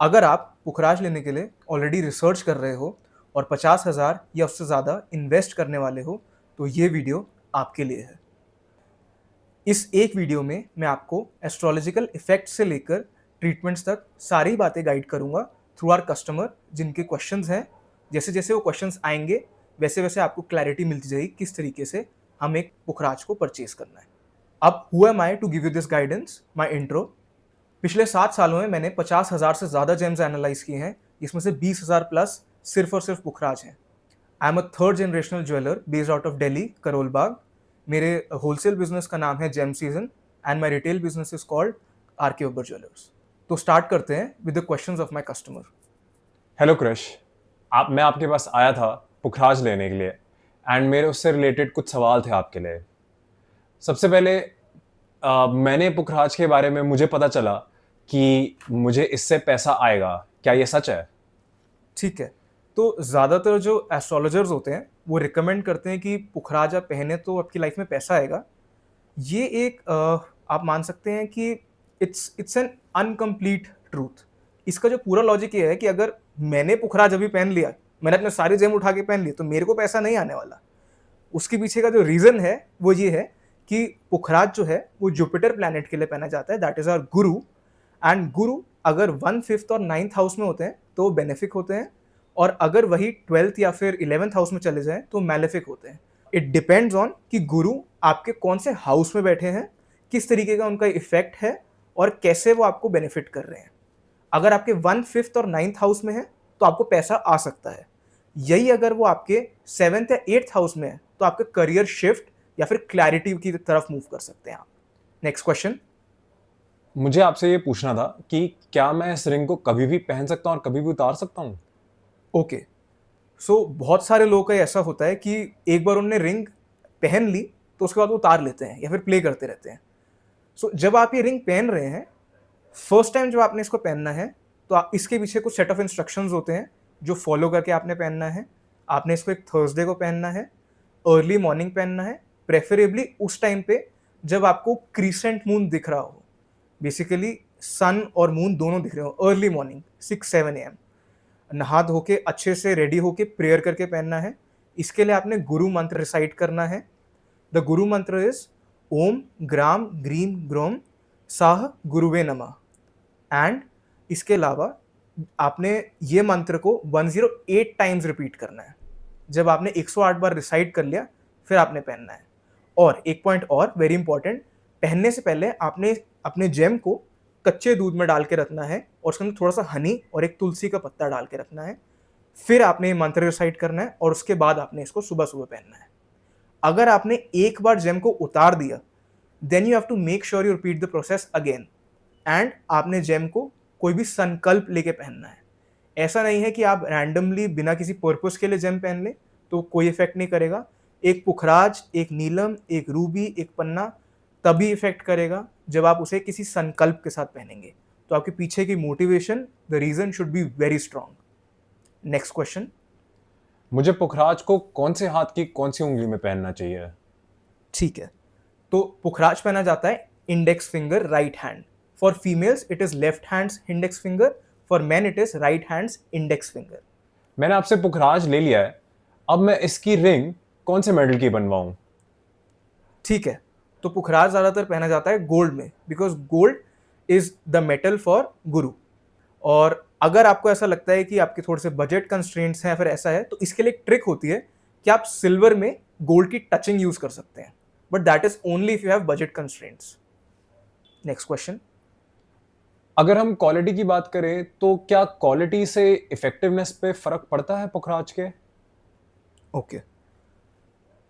अगर आप पुखराज लेने के लिए ऑलरेडी रिसर्च कर रहे हो और 50,000 या उससे ज़्यादा इन्वेस्ट करने वाले हो तो ये वीडियो आपके लिए है। इस एक वीडियो में मैं आपको एस्ट्रोलॉजिकल इफेक्ट से लेकर ट्रीटमेंट्स तक सारी बातें गाइड करूंगा थ्रू आवर कस्टमर जिनके क्वेश्चंस हैं। जैसे जैसे वो क्वेश्चंस आएंगे वैसे वैसे आपको क्लैरिटी मिलती जाएगी किस तरीके से हम एक पुखराज को परचेज करना है। अब who am I to give you this guidance? My intro. पिछले 7 सालों में मैंने 50,000 से ज़्यादा जेम्स एनालाइज किए हैं, जिसमें से 20,000 प्लस सिर्फ और सिर्फ पुखराज हैं। I am a third generational jeweller based out of Delhi, Karol Bagh. मेरे होलसेल बिजनेस का नाम है gem season and my retail business is called R K. Akbar jewellers. तो स्टार्ट करते हैं with the questions of my customer. Hello Krish. मैं आपके पास आया था पुखराज लेने के लिए एंड मेरे उससे रिलेटेड कुछ सवाल थे आपके लिए। सबसे पहले मैंने पुखराज के बारे में मुझे पता चला कि मुझे इससे पैसा आएगा, क्या ये सच है? ठीक है, तो ज़्यादातर जो एस्ट्रोलॉजर्स होते हैं वो रिकमेंड करते हैं कि पुखराज आप पहने तो आपकी लाइफ में पैसा आएगा। ये एक आप मान सकते हैं कि इट्स एन अनकम्प्लीट ट्रूथ। इसका जो पूरा लॉजिक ये है कि अगर मैंने पुखराज अभी पहन लिया, मैंने अपने सारे जेम उठा के पहन लिए तो मेरे को पैसा नहीं आने वाला। उसके पीछे का जो रीज़न है वो ये है कि पुखराज जो है वो जुपिटर प्लैनेट के लिए पहना जाता है, that is our Guru. And गुरु अगर 1/5 और 9th हाउस में होते हैं तो बेनिफिक होते हैं, और अगर वही 12th या फिर 11th हाउस में चले जाएं तो मैलेफिक होते हैं। इट डिपेंड्स ऑन कि गुरु आपके कौन से हाउस में बैठे हैं, किस तरीके का उनका इफेक्ट है और कैसे वो आपको बेनिफिट कर रहे हैं। अगर आपके 1/5 और 9th हाउस में है तो आपको पैसा आ सकता है। यही अगर वो आपके 7th या 8th हाउस में है तो आपका करियर शिफ्ट या फिर क्लैरिटी की तरफ मूव कर सकते हैं आप। Next question. मुझे आपसे ये पूछना था कि क्या मैं इस रिंग को कभी भी पहन सकता हूँ और कभी भी उतार सकता हूँ? ओके, सो बहुत सारे लोगों का ऐसा होता है कि एक बार उन्होंने रिंग पहन ली तो उसके बाद वो उतार लेते हैं या फिर प्ले करते रहते हैं। सो जब आप ये रिंग पहन रहे हैं, फर्स्ट टाइम जब आपने इसको पहनना है तो इसके पीछे कुछ सेट ऑफ इंस्ट्रक्शंस होते हैं जो फॉलो करके आपने पहनना है। आपने इसको एक थर्सडे को पहनना है, अर्ली मॉर्निंग पहनना है, प्रेफरेबली उस टाइम पे जब आपको क्रीसेंट मून दिख रहा हो, बेसिकली सन और मून दोनों दिख रहे हो, अर्ली मॉर्निंग 6-7 AM। नहा धो के अच्छे से रेडी होके प्रेयर करके पहनना है। इसके लिए आपने गुरु मंत्र रिसाइट करना है। द गुरु मंत्र इज ओम ग्राम ग्रीम ग्रोम साह गुरुवे नमः। एंड इसके अलावा आपने ये मंत्र को 108 टाइम्स रिपीट करना है। जब आपने 108 बार रिसाइट कर लिया फिर आपने पहनना है। और एक पॉइंट और वेरी इंपॉर्टेंट, पहनने से पहले आपने अपने जेम को कच्चे दूध में डाल के रखना है और उसके अंदर थोड़ा सा हनी और एक तुलसी का पत्ता डाल के रखना है। फिर आपने ये मंत्र रिसाइट करना है और उसके बाद आपने इसको सुबह सुबह पहनना है। अगर आपने एक बार जेम को उतार दिया then you have to make sure you repeat the process again. And आपने जेम को कोई भी संकल्प लेके पहनना है। ऐसा नहीं है कि आप रैंडमली बिना किसी पर्पस के लिए जेम पहन लें तो कोई इफेक्ट नहीं करेगा। एक पुखराज, एक नीलम, एक रूबी, एक पन्ना तभी इफेक्ट करेगा जब आप उसे किसी संकल्प के साथ पहनेंगे। तो आपके पीछे की motivation, the reason should be very strong. Next question. मुझे पुखराज को कौन से हाथ की कौन सी उंगली में पहनना चाहिए? ठीक है, तो पुखराज पहना जाता है index finger right hand. For females it is left hands index finger, for main it is right hands index finger. मैंने आपसे पुखराज ले लिया है, अब मैं इसकी रिंग कौन से मेटल की बनवाऊं? ठीक है, तो पुखराज ज़्यादातर पहना जाता है गोल्ड में, because gold is the metal for गुरु। और अगर आपको ऐसा लगता है कि आपके थोड़े से बजट कंस्ट्रेंट्स हैं फिर ऐसा है तो इसके लिए एक ट्रिक होती है कि आप सिल्वर में गोल्ड की टचिंग यूज कर सकते हैं, but that is only if you have budget constraints. Next question. अगर हम क्वालिटी की बात करें तो क्या क्वालिटी से इफेक्टिवनेस पे फर्क पड़ता है पुखराज के? ओके,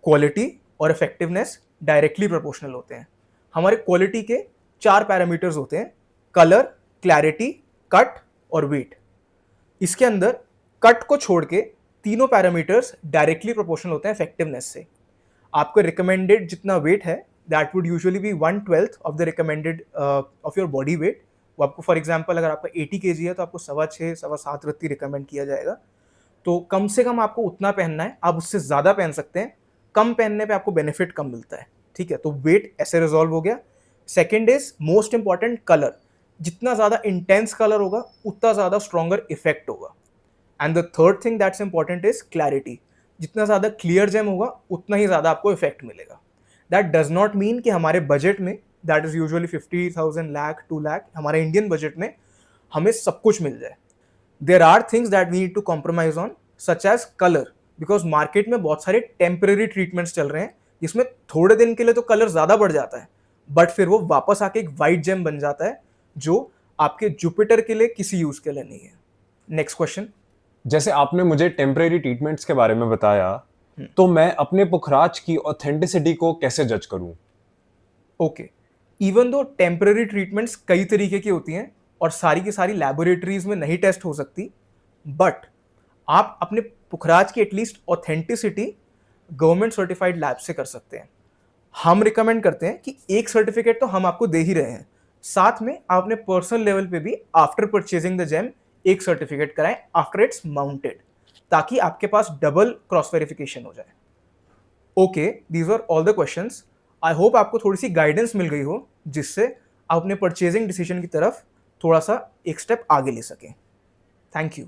क्वालिटी और इफेक्टिवनेस डायरेक्टली प्रोपोर्शनल होते हैं। हमारे क्वालिटी के 4 पैरामीटर्स होते हैं: कलर, क्लैरिटी, कट और वेट। इसके अंदर कट को छोड़ के तीनों पैरामीटर्स डायरेक्टली प्रोपोर्शनल होते हैं इफेक्टिवनेस से। आपका रिकमेंडेड जितना वेट है that would usually be 1/12 of the recommended of your body weight. वो आपको फॉर एग्जांपल अगर आपका 80 kg है तो आपको 6.25 7.5 रत्ती रिकमेंड किया जाएगा। तो कम से कम आपको उतना पहनना है। आप उससे ज़्यादा पहन सकते हैं, कम पहनने पे आपको बेनिफिट कम मिलता है। ठीक है, तो वेट ऐसे रिजॉल्व हो गया। Second is most important, colour. जितना ज़्यादा इंटेंस कलर होगा उतना ज़्यादा स्ट्रॉन्गर इफेक्ट होगा। And the third thing that's important is clarity. जितना ज़्यादा क्लियर जेम होगा उतना ही ज़्यादा आपको इफेक्ट मिलेगा। दैट डज नॉट मीन कि हमारे बजट में, that is usually 50,000 lakh 2 lakh, हमारे इंडियन बजट में हमें सब कुछ मिल जाए। There are things that we need to compromise on, such as colour, because market में बहुत सारे टेम्पररी ट्रीटमेंट्स चल रहे हैं जिसमें थोड़े दिन के लिए तो कलर ज़्यादा बढ़ जाता है, बट फिर वो वापस आके एक वाइट जेम बन जाता है जो आपके जुपिटर के लिए किसी यूज के लिए नहीं है। Next question. जैसे आपने मुझे टेम्परेरी ट्रीटमेंट्स के बारे में बताया, तो मैं अपने पुखराज की ऑथेंटिसिटी को कैसे जज करूं? Okay, even though temporary treatments कई तरीके की होती हैं और सारी की सारी लैबोरेटरीज में नहीं टेस्ट हो सकती, बट आप अपने पुखराज की at least authenticity government certified lab से कर सकते हैं। हम रिकमेंड करते हैं कि एक सर्टिफिकेट तो हम आपको दे ही रहे हैं, साथ में आप अपने पर्सनल लेवल पे भी आफ्टर परचेजिंग द जेम एक सर्टिफिकेट कराएं आफ्टर इट्स माउंटेड, ताकि आपके पास डबल क्रॉस वेरिफिकेशन हो जाए। Okay, these are all the questions. I hope आपको थोड़ी सी गाइडेंस मिल गई हो जिससे आप अपने परचेजिंग डिसीजन की तरफ थोड़ा सा एक स्टेप आगे ले सकें। Thank you.